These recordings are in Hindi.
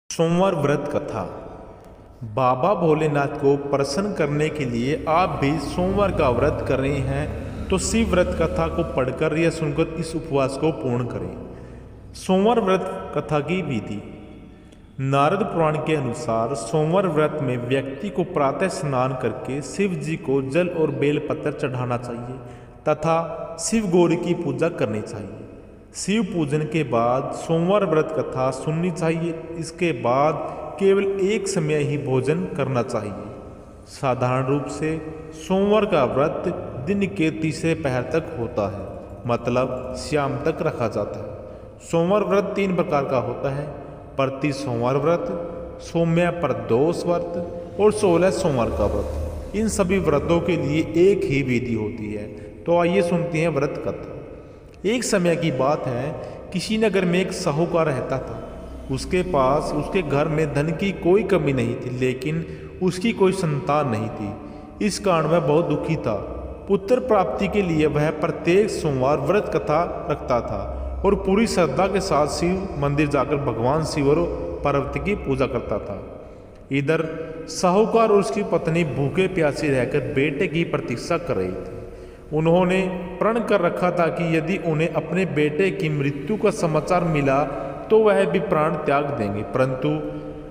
सोमवार व्रत कथा। बाबा भोलेनाथ को प्रसन्न करने के लिए आप भी सोमवार का व्रत कर रहे हैं तो शिव व्रत कथा को पढ़कर या सुनकर इस उपवास को पूर्ण करें। सोमवार व्रत कथा की विधि। नारद पुराण के अनुसार सोमवार व्रत में व्यक्ति को प्रातः स्नान करके शिव जी को जल और बेलपत्र चढ़ाना चाहिए तथा शिव गौरी की पूजा करनी चाहिए। शिव पूजन के बाद सोमवार व्रत कथा सुननी चाहिए। इसके बाद केवल एक समय ही भोजन करना चाहिए। साधारण रूप से सोमवार का व्रत दिन के तीसरे पहर तक होता है, मतलब शाम तक रखा जाता है। सोमवार व्रत 3 प्रकार का होता है: प्रति सोमवार व्रत, सौम्य प्रदोष व्रत और 16 सोमवार का व्रत। इन सभी व्रतों के लिए एक ही विधि होती है। तो आइए सुनते हैं व्रत कथा। एक समय की बात है, किसी नगर में एक साहूकार रहता था। उसके पास उसके घर में धन की कोई कमी नहीं थी, लेकिन उसकी कोई संतान नहीं थी। इस कारण वह बहुत दुखी था। पुत्र प्राप्ति के लिए वह प्रत्येक सोमवार व्रत कथा रखता था और पूरी श्रद्धा के साथ शिव मंदिर जाकर भगवान शिव और पार्वती की पूजा करता था। इधर साहूकार और उसकी पत्नी भूखे प्यासे रहकर बेटे की प्रतीक्षा कर रही थी। उन्होंने प्रण कर रखा था कि यदि उन्हें अपने बेटे की मृत्यु का समाचार मिला तो वह भी प्राण त्याग देंगे, परंतु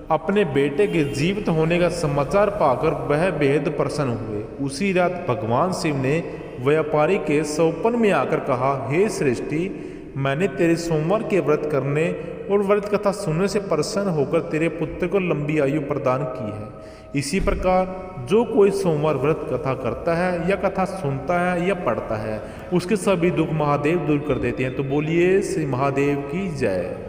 अपने बेटे के जीवित होने का समाचार पाकर वह बेहद प्रसन्न हुए। उसी रात भगवान शिव ने व्यापारी के स्वप्न में आकर कहा, हे सृष्टि, मैंने तेरे सोमवार के व्रत करने और व्रत कथा सुनने से प्रसन्न होकर तेरे पुत्र को लंबी आयु प्रदान की है। इसी प्रकार जो कोई सोमवार व्रत कथा करता है या कथा सुनता है या पढ़ता है, उसके सभी दुख महादेव दूर कर देते हैं। तो बोलिए श्री महादेव की जय।